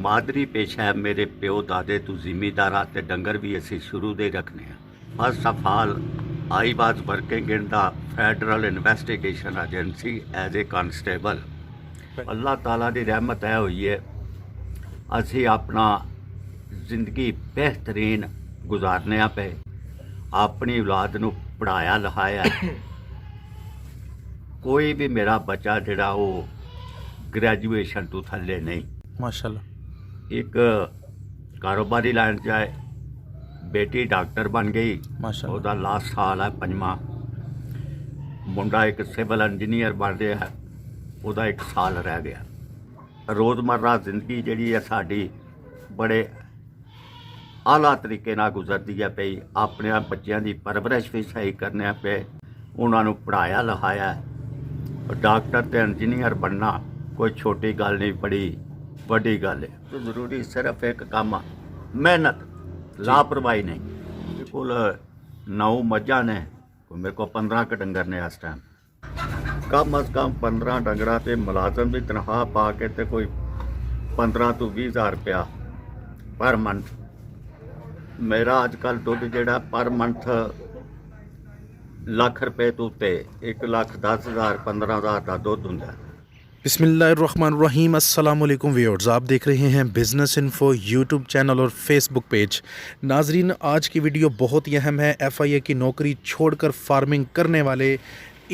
ਮਾਦਰੀ ਪੇਸ਼ਾ ਹੈ। ਮੇਰੇ ਪਿਓ ਦਾਦੇ ਤੋਂ ਜ਼ਿਮੀਦਾਰਾਂ ਤੇ ਡੰਗਰ ਵੀ ਅਸੀਂ ਸ਼ੁਰੂ ਦੇ ਰੱਖਨੇ ਆ। First of all I was working in the federal investigation agency as a constable. ਅੱਲਾਹ ਤਾਲਾ ਦੀ ਰਹਿਮਤ ਹੈ ਹੋਈ ਹੈ, ਅਸੀਂ ਆਪਣਾ ਜ਼ਿੰਦਗੀ ਬਿਹਤਰੀਨ ਗੁਜ਼ਾਰਨੇ ਆ ਪਏ। ਆਪਣੀ ਔਲਾਦ ਨੂੰ ਪੜ੍ਹਾਇਆ ਲਿਖਾਇਆ। ਕੋਈ ਵੀ ਮੇਰਾ ਬੱਚਾ ਜਿਹੜਾ ਉਹ ਗ੍ਰੈਜੂਏਸ਼ਨ ਤੋਂ ਥੱਲੇ ਨਹੀਂ। माशाल्लाह। एक कारोबारी लाइन च है, बेटी डॉक्टर बन गई, माशाल्लाह। ਉਹਦਾ लास्ट साल है पंजवा। मुंडा एक सिविल इंजीनियर बन रहा है, ਉਹਦਾ 1 साल रह गया। रोज़मर्रा जिंदगी ਜਿਹੜੀ ਹੈ ਸਾਡੀ बड़े आला तरीके ਨਾਲ गुजरती है पई। ਆਪਣੇ ਬੱਚਿਆਂ ਦੀ परवरिश भी सही करने पे ਉਹਨਾਂ ਨੂੰ ਪੜ੍ਹਾਇਆ ਲਿਖਾਇਆ। डॉक्टर ਤੇ इंजीनियर बनना कोई छोटी गल नहीं, बड़ी ਵੱਡੀ ਗੱਲ ਹੈ। तो ਜ਼ਰੂਰੀ ਸਿਰਫ ਇੱਕ ਕੰਮ ਆ, ਮਿਹਨਤ, ਲਾਪਰਵਾਹੀ ਨਹੀਂ। ਮੇਰੇ ਕੋਲ 9 ਮੱਝਾਂ ਨੇ, ਮੇਰੇ ਕੋਲ 15 ਕੁ ਡੰਗਰ ਨੇ ਇਸ ਟਾਈਮ। ਕਮ ਅਜ਼ ਕਮ 15 ਡੰਗਰਾਂ ਤੇ ਮੁਲਾਜ਼ਮ ਦੀ ਤਨਖਾਹ ਪਾ ਕੇ ਤੇ ਕੋਈ 15 ਤੋਂ 20 ਹਜ਼ਾਰ ਰੁਪਇਆ ਪਰ ਮੰਥ। ਮੇਰਾ ਅੱਜ ਕੱਲ੍ਹ ਦੁੱਧ ਜਿਹੜਾ ਪਰ ਮੰਥ ਲੱਖ ਰੁਪਏ ਤੋਂ ਉੱਤੇ 1,10,000 15,000 ਦਾ ਦੁੱਧ ਹੁੰਦਾ। बिस्मिल्लाहिर्रहमानिर्रहीम। अस्सलाम वालेकुम व्यूअर्स, आप देख रहे हैं बिज़नेस इन्फो यूट्यूब चैनल और फेसबुक पेज। नाजरीन, आज की वीडियो बहुत ही अहम है। FIA की नौकरी छोड़कर फार्मिंग करने वाले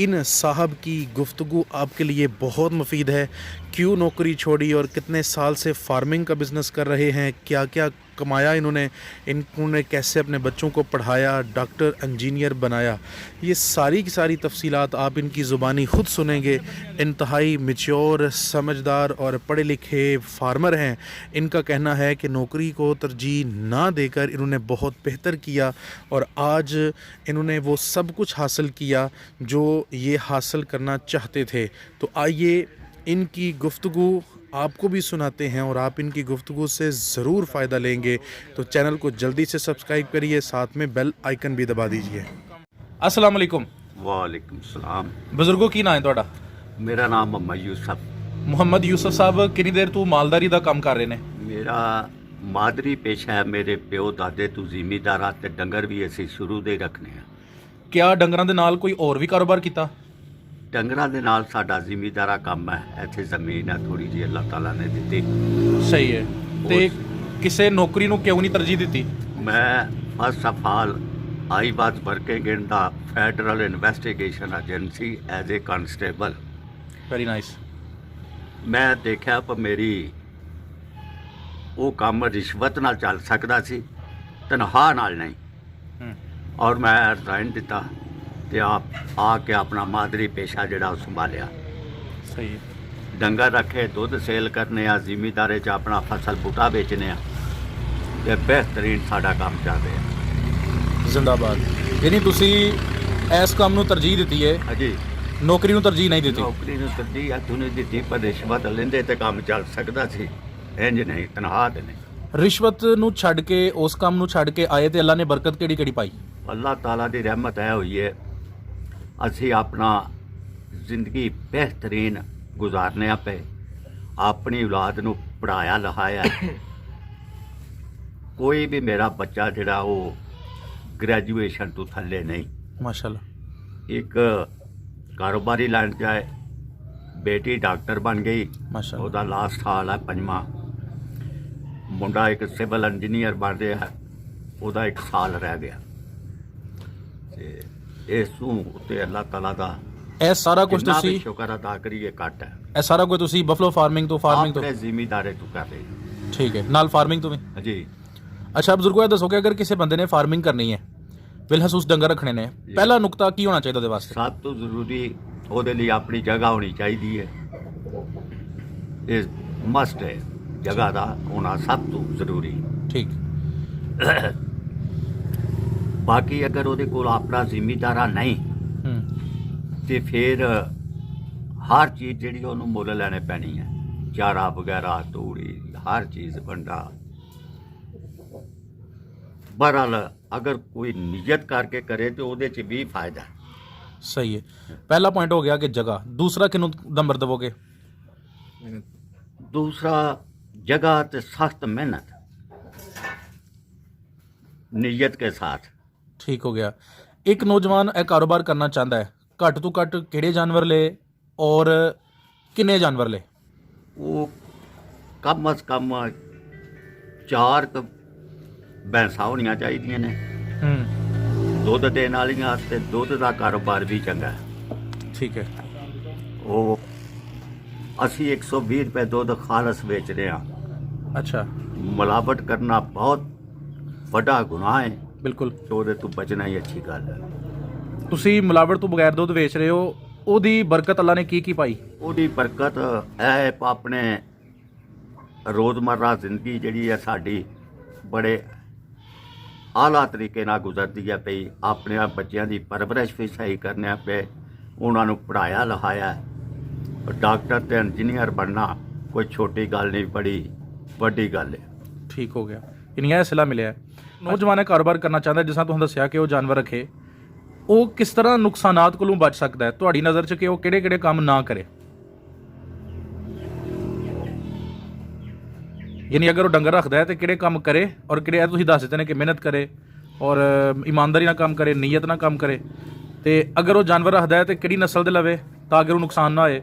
इन साहब की गुफ्तगू आपके लिए बहुत मुफीद है। क्यों नौकरी छोड़ी और कितने साल से फार्मिंग का बिज़नेस कर रहे हैं, क्या क्या कमाया इन्होंने कैसे अपने बच्चों को पढ़ाया, डॉक्टर इंजीनियर बनाया, ये सारी की सारी तफसीलात आप इनकी ज़ुबानी ख़ुद सुनेंगे। इंतहाई मैच्योर, समझदार और पढ़े लिखे फार्मर हैं। इनका कहना है कि नौकरी को तरजीह ना देकर इन्होंने बहुत बेहतर किया और आज इन्होंने वो सब कुछ हासिल किया जो ये हासिल करना चाहते थे। तो आइए इनकी गुफ्तगू आपको भी सुनाते हैं और आप इनकी गुफ्तगू से ज़रूर फ़ायदा लेंगे। तो चैनल को जल्दी से सब्सक्राइब करिए, साथ में बेल आइकन भी दबा दीजिए। अस्सलाम वालेकुम। वालेकुम सलाम। बुजुर्गो की नाम है तुहाडा? ਮੇਰਾ ਨਾਮ ਮੁਹੰਮਦ ਯੂਸਫ। ਮੁਹੰਮਦ ਯੂਸਫ ਸਾਹਿਬ, ਕਿੰਨੀ ਦੇਰ ਤੋਂ ਮਾਲਦਾਰੀ ਦਾ ਕੰਮ ਕਰ ਰਹੇ ਨੇ? ਮੇਰਾ ਮਾਦਰੀ ਪੇਸ਼ਾ ਹੈ। ਮੇਰੇ ਪਿਓ ਦਾਦੇ ਤੋਂ ਜ਼ਿਮੀਦਾਰਾਂ ਤੇ ਡੰਗਰ ਵੀ ਅਸੀਂ ਸ਼ੁਰੂ ਦੇ ਰੱਖਨੇ ਆ। ਕਿਆ ਡੰਗਰਾਂ ਦੇ ਨਾਲ ਕੋਈ ਹੋਰ ਵੀ ਕਾਰੋਬਾਰ ਕੀਤਾ? ਡੰਗਰਾਂ ਦੇ ਨਾਲ ਸਾਡਾ ਜ਼ਿਮੀਦਾਰਾ ਕੰਮ ਹੈ। ਇੱਥੇ ਜ਼ਮੀਨ ਹੈ ਥੋੜੀ ਜਿਹੀ, ਅੱਲਾਹ ਤਾਲਾ ਨੇ ਦਿੱਤੀ। ਸਹੀ ਹੈ। ਤੇ ਕਿਸੇ ਨੌਕਰੀ ਨੂੰ ਕਿਉਂ ਨਹੀਂ ਤਰਜੀਹ ਦਿੱਤੀ? ਮੈਂ first of all I was working in the federal investigation agency as a constable. Very nice. ਮੈਂ ਦੇਖਿਆ ਪਰ ਮੇਰੀ ਉਹ ਕੰਮ ਰਿਸ਼ਵਤ ਨਾਲ ਚੱਲ ਸਕਦਾ ਸੀ, ਤਨਖਾਹ ਨਾਲ ਨਹੀਂ। ਔਰ ਮੈਂ ਰਿਜ਼ਾਈਨ ਦਿੱਤਾ ਤੇ ਆ ਕੇ ਆਪਣਾ ਮਾਦਰੀ ਪੇਸ਼ਾ ਜਿਹੜਾ ਉਹ ਸੰਭਾਲਿਆ। ਸਹੀ ਹੈ। ਡੰਗਰ ਰੱਖੇ, ਦੁੱਧ ਸੇਲ ਕਰਨੇ ਆ, ਜ਼ਿਮੀਦਾਰੇ 'ਚ ਆਪਣਾ ਫਸਲ ਬੂਟਾ ਵੇਚਣੇ ਆ ਤੇ ਬਿਹਤਰੀਨ ਸਾਡਾ ਕੰਮ ਚੱਲ ਰਿਹਾ। ਜ਼ਿੰਦਾਬਾਦ। ਯਾਨੀ ਤੁਸੀਂ ਇਸ ਕੰਮ ਨੂੰ ਤਰਜੀਹ ਦਿੱਤੀ ਹੈ, ਹਾਂਜੀ। ਨੌਕਰੀ ਨੂੰ ਤਰਜੀਹ ਨਹੀਂ ਦਿੱਤੀ? ਨੌਕਰੀ ਨੂੰ ਤਰਜੀਹ ਹੱਥੋਂ ਨਹੀਂ ਦਿੱਤੀ, ਪਰ ਰਿਸ਼ਵਤ ਲੈਂਦੇ ਤੇ ਕੰਮ ਚੱਲ ਸਕਦਾ ਸੀ, ਇੰਜ ਨਹੀਂ, ਤਨਖਾਹ ਤੇ ਨਹੀਂ। ਰਿਸ਼ਵਤ ਨੂੰ ਛੱਡ ਕੇ, ਉਸ ਕੰਮ ਨੂੰ ਛੱਡ ਕੇ ਆਏ ਤੇ ਅੱਲਾ ਨੇ ਬਰਕਤ ਕਿਹੜੀ ਕਿਹੜੀ ਪਾਈ? ਅੱਲਾਹ ਤਾਲਾ ਦੀ ਰਹਿਮਤ ਹੈ ਹੋਈ ਹੈ, ਅਸੀਂ ਆਪਣਾ ਜ਼ਿੰਦਗੀ ਬਿਹਤਰੀਨ ਗੁਜ਼ਾਰਨੇ ਆ ਪਏ। ਆਪਣੀ ਔਲਾਦ ਨੂੰ ਪੜ੍ਹਾਇਆ ਲਿਖਾਇਆ। ਕੋਈ ਵੀ ਮੇਰਾ ਬੱਚਾ ਜਿਹੜਾ ਉਹ ਗ੍ਰੈਜੂਏਸ਼ਨ ਤੋਂ ਥੱਲੇ ਨਹੀਂ। ਮਾਸ਼ਾਅੱਲਾ। ਇੱਕ ਕਾਰੋਬਾਰੀ ਲਾਈਨ 'ਚ ਹੈ, बेटी डॉक्टर बन गई, ਉਹਦਾ ਲਾਸਟ ਸਾਲ ਹੈ ਪੰਜਵਾਂ। ਮੁੰਡਾ ਇੱਕ ਸਿਵਲ ਇੰਜੀਨੀਅਰ ਬਣ ਰਿਹਾ ਹੈ, ਉਹਦਾ 1 ਸਾਲ ਰਹਿ ਗਿਆ। ਤੇ ਇਸ ਤੋਂ ਉੱਤੇ ਅੱਲਾਹ ਤਾਲਾ ਦਾ ਇਹ ਸਾਰਾ ਕੁਝ ਤੁਸੀਂ ਸ਼ੁਕਰ ਅਦਾ ਕਰੀਏ ਘੱਟ ਹੈ। ਇਹ ਸਾਰਾ ਕੁਝ ਤੁਸੀਂ ਬਫਲੋ ਫਾਰਮਿੰਗ ਤੋਂ ਆਪਣੇ ਜ਼ਿਮੀਦਾਰੇ ਤੋਂ ਕਰ ਰਹੇ। ਠੀਕ ਹੈ, ਨਾਲ ਫਾਰਮਿੰਗ ਤੋਂ ਵੀ? ਜੀ। ਅੱਛਾ ਬਜ਼ੁਰਗੋ, ਇਹ ਦੱਸੋ ਕਿ ਅਗਰ ਕਿਸੇ ਬੰਦੇ ਨੇ ਫਾਰਮਿੰਗ ਕਰਨੀ ਹੈ, ਬਿਲਖਸੂਸ ਡੰਗਰ ਰੱਖਣੇ ਨੇ, ਪਹਿਲਾ ਨੁਕਤਾ ਕੀ ਹੋਣਾ ਚਾਹੀਦਾ ਉਹਦੇ ਵਾਸਤੇ? ਸਭ ਤੋਂ ਜ਼ਰੂਰੀ ਉਹਦੇ ਲਈ ਆਪਣੀ ਜਗ੍ਹਾ ਹੋਣੀ ਚਾਹੀਦੀ ਹੈ। ਇਹ ਮਸਟ ਹੈ, ਜਗ੍ਹਾ ਦਾ ਹੋਣਾ ਸਭ ਤੋਂ ਜ਼ਰੂਰੀ। ਠੀਕ। ਬਾਕੀ ਅਗਰ ਉਹਦੇ ਕੋਲ ਆਪਣਾ ਜ਼ਿਮੀਦਾਰਾ ਨਹੀਂ ਤੇ ਫਿਰ ਹਰ ਚੀਜ਼ ਜਿਹੜੀ ਉਹਨੂੰ ਮੁੱਲ ਲੈਣੇ ਪੈਣੀ ਹੈ, ਚਾਰਾ ਵਗੈਰਾ, ਤੂੜੀ, ਹਰ ਚੀਜ਼ ਵੰਡਾ। ਬਹਰਹਾਲ ਅਗਰ ਕੋਈ ਨੀਅਤ ਕਰਕੇ ਕਰੇ ਤੇ ਉਹਦੇ 'ਚ ਵੀ ਫਾਇਦਾ। सही है। पहला पॉइंट हो गया कि जगह। दूसरा किन नंबर दवोगे? दूसरा जगह ते सख्त मेहनत, नीयत के साथ। ठीक हो गया। एक नौजवान ਇਹ ਕਾਰੋਬਾਰ ਕਰਨਾ ਚਾਹੁੰਦਾ ਹੈ, ਘੱਟ ਤੋਂ ਘੱਟ ਕਿਹੜੇ ਜਾਨਵਰ ਲਏ ਔਰ ਕਿੰਨੇ ਜਾਨਵਰ ਲਏ? वो कम अज कम 4 भैंसा होनियां चाहिए ने, दुध देने वालियां ते दुध का कारोबार भी चंगा है। ठीक है। वो असी 120 रुपए दुध खालस बेच रहे हैं। अच्छा। मिलावट करना बहुत बड़ा गुनाह है, बिल्कुल। तो ਉਹਦੇ ਤੋਂ ਬਚਣਾ ਹੀ ਅੱਛੀ ਗੱਲ ਹੈ। ਤੁਸੀਂ ਮਿਲਾਵਟ ਤੋਂ ਬਗੈਰ ਦੁੱਧ ਵੇਚ ਰਹੇ ਹੋ, ਉਹਦੀ ਬਰਕਤ ਅੱਲਾ ਨੇ ਕੀ ਪਾਈ? ਉਹਦੀ ਬਰਕਤ ਹੈ ਆਪਣੇ ਰੋਜ਼ਮर्रा ਜ਼ਿੰਦਗੀ ਜਿਹੜੀ ਹੈ ਸਾਡੀ ਬੜੇ ਆਲਾ ਤਰੀਕੇ ਨਾਲ ਗੁਜ਼ਰਦੀ ਹੈ ਪਈ। ਆਪਣੇ ਬੱਚਿਆਂ ਦੀ ਪਰਵਰਿਸ਼ ਵੀ ਸਹੀ ਕਰਨਾ ਪਏ, ਉਹਨਾਂ ਨੂੰ ਪੜ੍ਹਾਇਆ ਲਿਖਾਇਆ। ਡਾਕਟਰ ਤੇ ਇੰਜੀਨੀਅਰ ਬਣਨਾ ਕੋਈ ਛੋਟੀ ਗੱਲ ਨਹੀਂ, ਬੜੀ ਵੱਡੀ ਗੱਲ ਹੈ। ਠੀਕ ਹੋ ਗਿਆ। ਯਾਨੀ ਇਹ ਸਿਲਾ ਮਿਲਿਆ। ਨੌਜਵਾਨ ਇਹ ਕਾਰੋਬਾਰ ਕਰਨਾ ਚਾਹੁੰਦਾ, ਜਿਸ ਤਰ੍ਹਾਂ ਤੁਹਾਨੂੰ ਦੱਸਿਆ ਕਿ ਉਹ ਜਾਨਵਰ ਰੱਖੇ, ਉਹ ਕਿਸ ਤਰ੍ਹਾਂ ਨੁਕਸਾਨਾਤ ਕੋਲੋਂ ਬਚ ਸਕਦਾ ਹੈ ਤੁਹਾਡੀ ਨਜ਼ਰ 'ਚ, ਕਿ ਉਹ ਕਿਹੜੇ ਕਿਹੜੇ ਕੰਮ ਨਾ ਕਰੇ? ਯਾਨੀ ਅਗਰ ਉਹ ਡੰਗਰ ਰੱਖਦਾ ਹੈ ਤੇ ਕਿਹੜੇ ਕੰਮ ਕਰੇ, ਔਰ ਕਿਹੜੇ ਤੁਸੀਂ ਦੱਸ ਦਿੱਤੇ ਨੇ ਕਿ ਮਿਹਨਤ ਕਰੇ ਔਰ ਇਮਾਨਦਾਰੀ ਨਾਲ ਕੰਮ ਕਰੇ, ਨੀਅਤ ਨਾਲ ਕੰਮ ਕਰੇ। ਤੇ ਅਗਰ ਉਹ ਜਾਨਵਰ ਰੱਖਦਾ ਹੈ ਤੇ ਕਿਹੜੀ ਨਸਲ ਦੇ ਲਵੇ ਤਾਂ ਅਗਰ ਉਹ ਨੁਕਸਾਨ ਨਾ ਹੋਏ,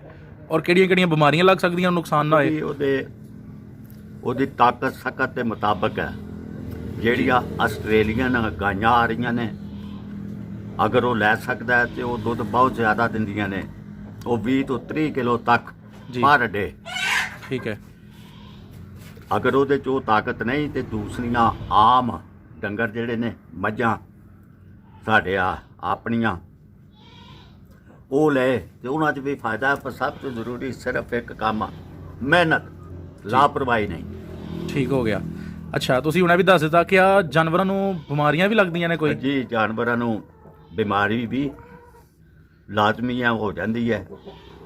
ਔਰ ਕਿਹੜੀਆਂ ਕਿਹੜੀਆਂ ਬਿਮਾਰੀਆਂ ਲੱਗ ਸਕਦੀਆਂ ਨੁਕਸਾਨ ਨਾ ਹੋਏ? ਉਹਦੀ ਤਾਕਤ ਸਖਤ ਦੇ ਮੁਤਾਬਕ ਹੈ। ਜਿਹੜੀਆਂ ਆਸਟ੍ਰੇਲੀਅਨ ਗਾਈਆਂ ਆ ਰਹੀਆਂ ਨੇ, ਅਗਰ ਉਹ ਲੈ ਸਕਦਾ ਹੈ ਤੇ ਉਹ ਦੁੱਧ ਬਹੁਤ ਜ਼ਿਆਦਾ ਦਿੰਦੀਆਂ ਨੇ। ਉਹ 20 ਤੋਂ 30 ਕਿਲੋ ਤੱਕ ਪਰ ਡੇ। ਠੀਕ ਹੈ। ਅਗਰ ਉਹਦੇ 'ਚ ਉਹ ਤਾਕਤ ਨਹੀਂ ਤੇ ਦੂਸਰੀਆਂ ਆਮ ਡੰਗਰ ਜਿਹੜੇ ਨੇ, ਮੱਝਾਂ ਸਾਡੇ ਆਪਣੀਆਂ, ਉਹ ਲੈ ਤੇ ਉਹਨਾਂ 'ਚ ਵੀ ਫਾਇਦਾ। ਪਰ ਸਭ ਤੋਂ ਜ਼ਰੂਰੀ ਸਿਰਫ ਇੱਕ ਕੰਮ, ਮਿਹਨਤ, ਲਾਪਰਵਾਹੀ ਨਹੀਂ। ਠੀਕ ਹੋ ਗਿਆ। ਅੱਛਾ, ਤੁਸੀਂ ਹੁਣ ਇਹ ਵੀ ਦੱਸ ਦਿੱਤਾ ਕਿ ਆ ਜਾਨਵਰਾਂ ਨੂੰ ਬਿਮਾਰੀਆਂ ਵੀ ਲੱਗਦੀਆਂ ਨੇ ਕੋਈ? ਜੀ, ਜਾਨਵਰਾਂ ਨੂੰ ਬਿਮਾਰੀ ਵੀ ਲਾਜ਼ਮੀ ਹੋ ਜਾਂਦੀ ਹੈ।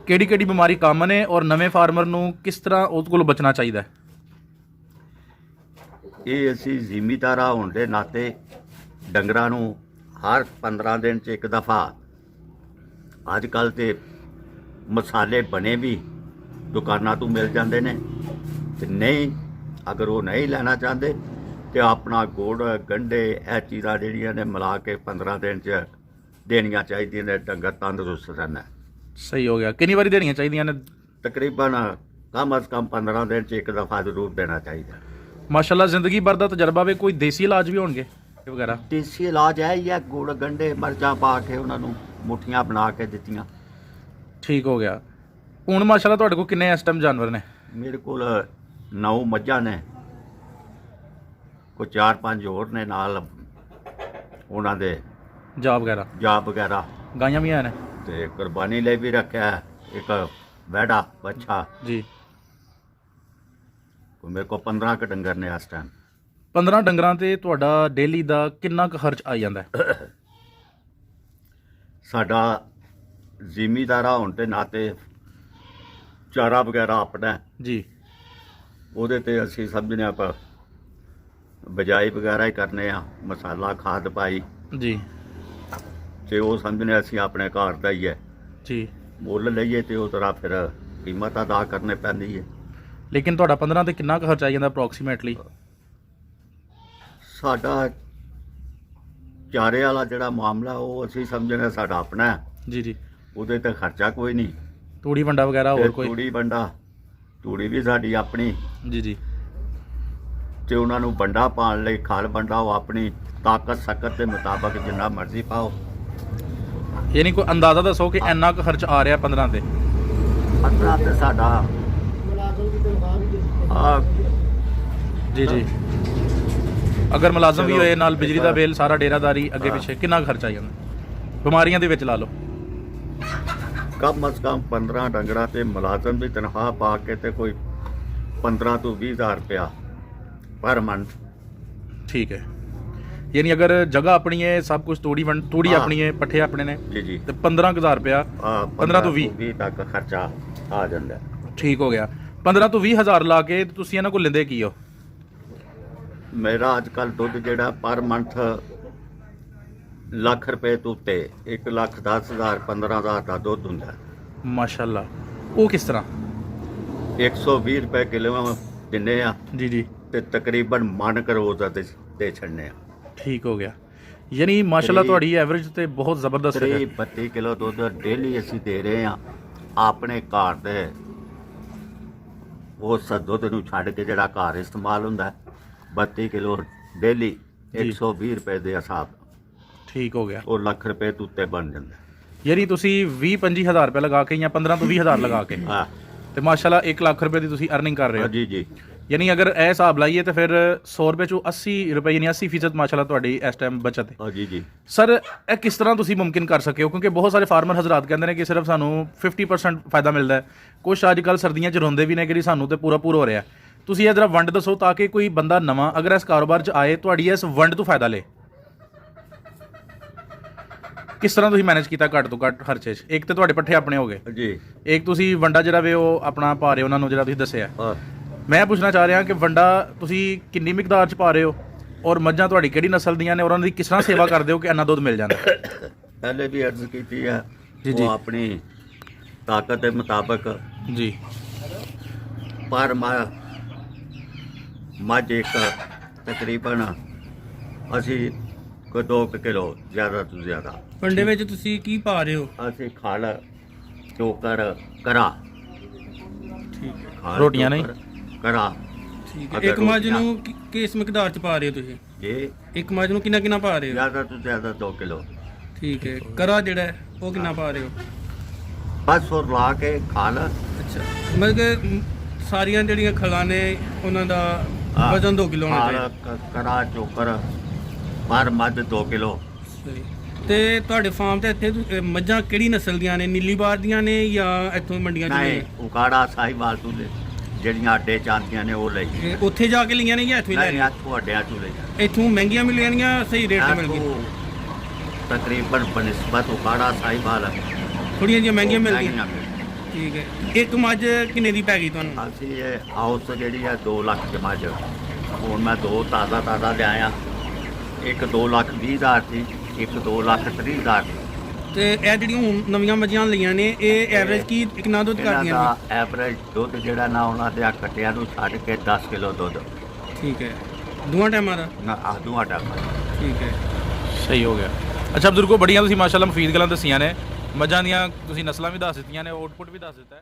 ਕਿਹੜੀ ਕਿਹੜੀ ਬਿਮਾਰੀ ਕਾਮਨ ਹੈ, ਔਰ ਨਵੇਂ ਫਾਰਮਰ ਨੂੰ ਕਿਸ ਤਰ੍ਹਾਂ ਉਸ ਕੋਲੋਂ ਬਚਣਾ ਚਾਹੀਦਾ? ਇਹ ਅਸੀਂ ਜ਼ਿਮੀਦਾਰਾਂ ਹੋਣ ਦੇ ਨਾਤੇ ਡੰਗਰਾਂ ਨੂੰ ਹਰ 15 ਦਿਨ 'ਚ ਇੱਕ ਦਫਾ, ਅੱਜ ਕੱਲ੍ਹ ਤੇ ਮਸਾਲੇ ਬਣੇ ਵੀ ਦੁਕਾਨਾਂ ਤੋਂ ਮਿਲ ਜਾਂਦੇ ਨੇ, ਤੇ ਨਹੀਂ ਅਗਰ ਉਹ ਨਹੀਂ ਲੈਣਾ ਚਾਹੁੰਦੇ ਤੇ ਆਪਣਾ ਗੁੜ, ਗੰਢੇ, ਇਹ ਚੀਜ਼ਾਂ ਜਿਹੜੀਆਂ ਨੇ ਮਿਲਾ ਕੇ 15 ਦਿਨ 'ਚ ਦੇਣੀਆਂ ਚਾਹੀਦੀਆਂ ਨੇ। ਡੰਗਰ ਤੰਦਰੁਸਤ ਰਹਿੰਦਾ। ਸਹੀ ਹੋ ਗਿਆ। ਕਿੰਨੀ ਵਾਰੀ ਦੇਣੀਆਂ ਚਾਹੀਦੀਆਂ ਨੇ? ਤਕਰੀਬਨ ਕਮ ਅਜ਼ ਕਮ 15 ਦਿਨ 'ਚ ਇੱਕ ਦਫਾ ਜ਼ਰੂਰ ਦੇਣਾ ਚਾਹੀਦਾ। ਮਾਸ਼ਾਅੱਲਾ, ਜ਼ਿੰਦਗੀ ਭਰ ਦਾ ਤਜਰਬਾ ਵੇ। ਕੋਈ ਦੇਸੀ ਇਲਾਜ ਵੀ ਹੋਣਗੇ ਵਗੈਰਾ? ਦੇਸੀ ਇਲਾਜ ਹੈ ਹੀ ਹੈ, ਗੁੜ, ਗੰਢੇ, ਮਿਰਚਾਂ ਪਾ ਕੇ ਉਹਨਾਂ ਨੂੰ ਮੁੱਠੀਆਂ ਬਣਾ ਕੇ ਦਿੱਤੀਆਂ। ਠੀਕ ਹੋ ਗਿਆ। ਹੁਣ ਮਾਸ਼ਾਅੱਲਾ ਤੁਹਾਡੇ ਕੋਲ ਕਿੰਨੇ ਇਸ ਟਾਈਮ ਜਾਨਵਰ ਨੇ? ਮੇਰੇ ਕੋਲ 9 ਮੱਝਾਂ ਨੇ, ਕੋਈ 4-5 ਹੋਰ ਨੇ ਨਾਲ, ਉਹਨਾਂ ਦੇ ਜਾਬ ਵਗੈਰਾ। ਗਾਈਆਂ ਵੀ ਨੇ ਤੇ ਕੁਰਬਾਨੀ ਲਈ ਵੀ ਰੱਖਿਆ ਇੱਕ ਵੈੜਾ ਬੱਚਾ ਜੀ। ਮੇਰੇ ਕੋਲ 15 ਕੁ ਡੰਗਰ ਨੇ ਇਸ ਟਾਈਮ। 15 ਡੰਗਰਾਂ ਤੇ ਤੁਹਾਡਾ ਡੇਲੀ ਦਾ ਕਿੰਨਾ ਕੁ ਖਰਚ ਆ ਜਾਂਦਾ ਹੈ? ਸਾਡਾ ਜ਼ਿਮੀਦਾਰਾ ਹੋਣ ਦੇ ਨਾਤੇ ਚਾਰਾ ਵਗੈਰਾ ਆਪਣਾ ਜੀ, ਉਹਦੇ ਤੇ ਅਸੀਂ ਸਮਝਦੇ ਆਪਾਂ ਬਜਾਈ ਵਗੈਰਾ ਹੀ ਕਰਨੇ ਆ, ਮਸਾਲਾ ਖਾਦ ਪਾਈ ਜੀ, ਤੇ ਉਹ ਸਮਝਦੇ ਅਸੀਂ ਆਪਣੇ ਘਰ ਦਾ ਹੀ ਹੈ ਜੀ। ਮੁੱਲ ਲਈਏ ਤੇ ਉਹ ਤਰ੍ਹਾਂ ਫਿਰ ਕੀਮਤ ਅਦਾ ਕਰਨੀ ਪੈਂਦੀ ਹੈ। ਲੇਕਿਨ ਤੁਹਾਡਾ 15 ਤੇ ਕਿੰਨਾ ਕੁ ਖਰਚ ਆ ਜਾਂਦਾ ਅਪਰੋਕਸੀਮੇਟਲੀ? ਸਾਡਾ ਚਾਰੇ ਵਾਲਾ ਜਿਹੜਾ ਮਾਮਲਾ ਉਹ ਅਸੀਂ ਸਮਝਦੇ ਸਾਡਾ ਆਪਣਾ ਹੈ। ਜੀ, ਉਹਦੇ ਤੇ ਖਰਚਾ ਕੋਈ ਨਹੀਂ। ਤੂੜੀ ਵੰਡਾ ਵਗੈਰਾ ਹੋਰ ਕੋਈ? ਤੂੜੀ ਵੀ ਸਾਡੀ ਆਪਣੀ। ਜੀ। ਤੇ ਉਹਨਾਂ ਨੂੰ ਵੰਡਾ ਪਾਉਣ ਲਈ ਖਾਲ ਵੰਡਾ ਉਹ ਆਪਣੀ ਤਾਕਤ ਸਕਤ ਦੇ ਮੁਤਾਬਕ ਜਿੰਨਾ ਮਰਜ਼ੀ ਪਾਓ। ਯਾਨੀ ਕੋਈ ਅੰਦਾਜ਼ਾ ਦੱਸੋ ਕਿ ਇੰਨਾ ਕੁ ਖਰਚ ਆ ਰਿਹਾ 15 ਤੇ? 15 ਤੇ ਸਾਡਾ ਜੀ। ਅਗਰ ਮੁਲਾਜ਼ਮ ਵੀ ਹੋਏ ਨਾਲ, ਬਿਜਲੀ ਦਾ ਬਿੱਲ, ਸਾਰਾ ਡੇਰਾਦਾਰੀ, ਅੱਗੇ ਪਿੱਛੇ ਕਿੰਨਾ ਕੁ ਖਰਚਾ ਆ ਜਾਂਦਾ? ਬਿਮਾਰੀਆਂ ਦੇ ਵਿੱਚ ਲਾ ਲਓ। ਕਮ ਅਜ਼ ਕਮ 15 ਡੰਗਰਾਂ ਤੇ ਮੁਲਾਜ਼ਮ ਦੀ ਤਨਖਾਹ ਪਾ ਕੇ ਤੇ ਕੋਈ 15 ਤੋਂ 20 ਹਜ਼ਾਰ ਰੁਪਇਆ ਪਰ ਮੰਥ। ਠੀਕ ਹੈ। ਯਾਨੀ ਅਗਰ ਜਗ੍ਹਾ ਆਪਣੀ ਹੈ, ਸਭ ਕੁਝ ਤੂੜੀ ਆਪਣੀ ਹੈ, ਪੱਠੇ ਆਪਣੇ ਨੇ ਜੀ, ਤੇ 15,000 ਰੁਪਇਆ 15 ਤੋਂ 20 ਤੱਕ ਖਰਚਾ ਆ ਜਾਂਦਾ। ਠੀਕ ਹੋ ਗਿਆ। 15 ਤੋਂ 20 ਹਜ਼ਾਰ ਲਾ ਕੇ ਤੁਸੀਂ ਇਹਨਾਂ ਕੋਲ ਲੈਂਦੇ ਕੀ ਹੋ? ਮੇਰਾ ਅੱਜ ਕੱਲ੍ਹ ਦੁੱਧ ਜਿਹੜਾ ਪਰ ਮੰਥ ਲੱਖ ਰੁਪਏ ਤੋਂ ਉੱਤੇ 1,10,000 15,000 ਦਾ ਦੁੱਧ ਹੁੰਦਾ। ਮਾਸ਼ਾਅੱਲਾ। ਉਹ ਕਿਸ ਤਰ੍ਹਾਂ? 120 ਰੁਪਏ ਕਿਲੋ ਦਿੰਨੇ ਆ ਜੀ ਜੀ ਤੇ ਤਕਰੀਬਨ ਮਨ ਕਰੋ ਦਾ ਦੇ ਛੱਡਨੇ ਆ। ਠੀਕ ਹੋ ਗਿਆ। ਯਾਨੀ ਮਾਸ਼ਾਅੱਲਾ ਤੁਹਾਡੀ ਐਵਰੇਜ ਤੇ ਬਹੁਤ ਜ਼ਬਰਦਸਤ ਹੈ। 32 ਕਿਲੋ ਦੁੱਧ ਡੇਲੀ ਅਸੀਂ ਦੇ ਰਹੇ ਆ ਆਪਣੇ ਘਰ ਦੇ ਉਸ ਦੁੱਧ ਨੂੰ ਛੱਡ ਕੇ ਜਿਹੜਾ ਘਰ ਇਸਤੇਮਾਲ ਹੁੰਦਾ ਹੈ, 32 ਕਿਲੋ ਡੇਲੀ 120 ਰੁਪਏ ਦੇ ਹਿਸਾਬ ਠੀਕ ਹੋ ਗਿਆ। ਉਹ ਲੱਖ ਰੁਪਏ ਤੋਂ ਉੱਤੇ ਬਣ ਜਾਂਦਾ। ਯਾਨੀ ਤੁਸੀਂ 20-25 ਹਜ਼ਾਰ ਰੁਪਏ ਲਗਾ ਕੇ ਜਾਂ 15 ਤੋਂ 20 ਹਜ਼ਾਰ ਲਗਾ ਕੇ ਹਾਂ ਤੇ ਮਾਸ਼ਾਅੱਲਾ 1 ਲੱਖ ਰੁਪਏ ਦੀ ਤੁਸੀਂ ਅਰਨਿੰਗ ਕਰ ਰਹੇ ਹੋ। ਜੀ ਜੀ। ਯਾਨੀ ਅਗਰ ਇਹ ਹਿਸਾਬ ਲਾਈਏ ਤਾਂ ਫਿਰ 100 ਰੁਪਏ ਚੋਂ 80 ਰੁਪਏ ਯਾਨੀ 80% ਮਾਸ਼ਾਅੱਲਾ ਤੁਹਾਡੀ ਇਸ ਟਾਈਮ ਬਚਤ ਹੈ। ਜੀ ਜੀ। ਸਰ ਇਹ ਕਿਸ ਤਰ੍ਹਾਂ ਤੁਸੀਂ ਮੁਮਕਿਨ ਕਰ ਸਕੇ ਹੋ? ਕਿਉਂਕਿ ਬਹੁਤ ਸਾਰੇ ਫਾਰਮਰ ਹਜ਼ਰਾਤ ਕਹਿੰਦੇ ਨੇ ਕਿ ਸਿਰਫ ਸਾਨੂੰ 50% ਫਾਇਦਾ ਮਿਲਦਾ ਹੈ, ਕੁਛ ਅੱਜ ਕੱਲ੍ਹ ਸਰਦੀਆਂ 'ਚ ਰੋਂਦੇ ਵੀ ਨੇ ਕਿ ਸਾਨੂੰ ਤੇ ਪੂਰਾ ਹੋ ਰਿਹਾ। ਤੁਸੀਂ ਇਹ ਜਰਾ ਵੰਡ ਦੱਸੋ ਤਾਂ ਕਿ ਕੋਈ ਬੰਦਾ ਨਵਾਂ ਅਗਰ ਇਸ ਕਾਰੋਬਾਰ 'ਚ ਆਏ ਤੁਹਾਡੀ ਇਸ ਵੰਡ ਤੋਂ ਫਾਇਦਾ ਲੇ। ਕਿਸ ਤਰ੍ਹਾਂ ਤੁਸੀਂ ਮੈਨੇਜ ਕੀਤਾ ਘੱਟ ਤੋਂ ਘੱਟ ਖਰਚੇ 'ਚ? ਇੱਕ ਤੇ ਤੁਹਾਡੇ ਪੱਠੇ ਆਪਣੇ ਹੋ ਗਏ ਜੀ, ਇੱਕ ਤੁਸੀਂ ਵੰਡਾ ਜਿਹੜਾ ਵੇ ਉਹ ਆਪਣਾ ਪਾ ਰਹੇ ਹੋ ਉਹਨਾਂ ਨੂੰ ਜਿਹੜਾ ਤੁਸੀਂ ਦੱਸਿਆ। ਹਾਂ। ਮੈਂ ਪੁੱਛਣਾ ਚਾਹ ਰਿਹਾ ਕਿ ਵੰਡਾ ਤੁਸੀਂ ਕਿੰਨੀ ਮਿਕਦਾਰ 'ਚ ਪਾ ਰਹੇ ਹੋ ਔਰ ਮੱਝਾਂ ਤੁਹਾਡੀ ਕਿਹੜੀ ਨਸਲ ਦੀਆਂ ਨੇ ਔਰ ਉਹਨਾਂ ਦੀ ਕਿਸ ਤਰ੍ਹਾਂ ਸੇਵਾ ਕਰਦੇ ਹੋ ਕਿ ਇੰਨਾ ਦੁੱਧ ਮਿਲ ਜਾਂਦਾ? ਪਹਿਲੇ ਵੀ ਅਰਜ਼ ਕੀਤੀ ਹੈ ਜੀ, ਜੀ। ਉਹ ਆਪਣੀ ਤਾਕਤ ਦੇ ਮੁਤਾਬਕ ਜੀ ਪਰ ਮੱਝ ਇੱਕ ਤਕਰੀਬਨ ਅਸੀਂ ਕੋਈ 2 ਕਿਲੋ ਜ਼ਿਆਦਾ ਤੋਂ ਜ਼ਿਆਦਾ ਵੰਡੇ ਵਿੱਚ ਤੁਸੀਂ ਕੀ ਪਾ ਰਹੇ ਹੋ? ਅਸੀਂ ਖਲ ਚੋਕਰ ਕਰਾ ਠੀਕ ਹੈ ਖਲ, ਰੋਟੀਆਂ ਨਹੀਂ? ਚੋਕਰ, ਕਰਾ ਠੀਕ ਹੈ। ਅਗਰ ਇੱਕ ਮੱਝ ਰੋਟੀਆਂ- ਨੂੰ ਕਿਸ ਮਿਕਦਾਰ ਚ ਪਾ ਰਹੇ ਹੋ ਤੁਸੀਂ? ਇਹ ਇੱਕ ਮੱਝ ਨੂੰ ਕਿੰਨਾ ਪਾ ਰਹੇ ਹੋ? ਜ਼ਿਆਦਾ ਤੋਂ ਜ਼ਿਆਦਾ 2 ਕਿਲੋ ਠੀਕ ਹੈ। ਕਰਾ ਜਿਹੜਾ ਹੈ ਉਹ ਕਿੰਨਾ ਪਾ ਰਹੇ ਹੋ? ਬਸ ਉਹ ਲਾ ਕੇ ਖਲ ਅੱਛਾ, ਮਤਲਬ ਕਿ ਸਾਰੀਆਂ ਜਿਹੜੀਆਂ ਖਲਾਂ ਨੇ ਉਹਨਾਂ ਦਾ ਵਜ਼ਨ 2 ਕਿਲੋ ਹੋਣਾ ਚਾਹੀਦਾ। ਕਰਾ ਚੋਕਰ ਪਰ ਮੱਝ 2 ਕਿਲੋ। ਸਹੀ। ਤੇ ਤੁਹਾਡੇ ਫਾਰਮ ਤੇ ਇੱਥੇ ਮੱਝਾਂ ਕਿਹੜੀ ਨਸਲ ਦੀਆਂ ਨੇ? ਨੀਲੀ ਬਾਰ ਦੀਆਂ ਨੇ ਜਾਂ ਇੱਥੋਂ ਮੰਡੀਆਂ ਚ ਨਹੀਂ, ਨੇ? ਉਕਾੜਾ ਸਾਹੀਵਾਲ ਤੋਂ ਦੇ ਜਿਹੜੀਆਂ ਅੱਡੇ ਚਾਂਦੀਆਂ ਨੇ ਉਹ ਲਈ। ਇਹ ਉੱਥੇ ਜਾ ਕੇ ਲਈਆਂ ਨੇ ਜਾਂ ਇੱਥੋਂ ਹੀ ਲੈ ਨਹੀਂ, ਲਈਆਂ? ਇੱਥੋਂ ਅੱਡਿਆਂ ਤੋਂ ਲਈ। ਇੱਥੋਂ ਮਹਿੰਗੀਆਂ ਮਿਲੀਆਂ ਜਾਂ ਸਹੀ ਰੇਟ ਤੇ ਮਿਲ ਗਈਆਂ? ਇੱਥੋਂ ਤਕਰੀਬਨ ਬਨਿਸਬਤ ਉਕਾੜਾ ਸਾਹੀਵਾਲ ਥੋੜੀਆਂ ਜਿਹੀਆਂ ਮਹਿੰਗੀਆਂ ਮਿਲ ਗਈਆਂ। ਮਹਿੰਗੀਆਂ ਮਿਲ ਠੀਕ ਹੈ। ਇੱਕ ਮੱਝ ਕਿੰਨੇ ਦੀ ਪੈ ਗਈ ਤੁਹਾਨੂੰ? ਗਈਆਂ। ਅਸੀਂ ਇਹ ਹਾਊਸ ਜਿਹੜੀ ਆ 2 ਲੱਖ ਚ ਮੱਝ, ਹੁਣ ਮੈਂ 2 ਤਾਜ਼ਾ ਲਿਆਇਆ। ਇੱਕ 2 ਲੱਖ 20 ਹਜ਼ਾਰ ਸੀ, ਇੱਕ 2 ਲੱਖ 30 ਹਜ਼ਾਰ ਸੀ। ਤੇ ਇਹ ਜਿਹੜੀਆਂ ਹੁਣ ਨਵੀਆਂ ਮੱਝਾਂ ਲਈਆਂ ਨੇ ਇਹ ਐਵਰੇਜ ਕੀ ਕਿੰਨਾ ਦੁੱਧ ਇਹਨਾਂ ਕਰਦੀਆਂ ਦਾ ਐਵਰੇਜ ਦੁੱਧ ਜਿਹੜਾ ਨਾ ਉਹਨਾਂ ਦੇ ਆ ਕੱਟਿਆਂ ਨੂੰ ਛੱਡ ਕੇ 10 ਕਿਲੋ ਦੁੱਧ ਨੇ? ਠੀਕ ਹੈ। ਦੋਵਾਂ ਟਾਈਮਾਂ ਦਾ? ਨਾ ਆਦੂ ਆਟਾ ਠੀਕ ਹੈ। ਸਹੀ ਹੋ ਗਿਆ। ਅੱਛਾ ਬਜ਼ੁਰਗੋ, ਬੜੀਆਂ ਤੁਸੀਂ ਮਾਸ਼ਾਅੱਲਾ ਮੁਫੀਦ ਗੱਲਾਂ ਦੱਸੀਆਂ ਨੇ। ਮੱਝਾਂ ਦੀਆਂ ਤੁਸੀਂ ਨਸਲਾਂ ਵੀ ਦੱਸ ਦਿੱਤੀਆਂ ਨੇ, ਆਊਟਪੁੱਟ ਵੀ ਦੱਸ ਦਿੱਤਾ ਹੈ।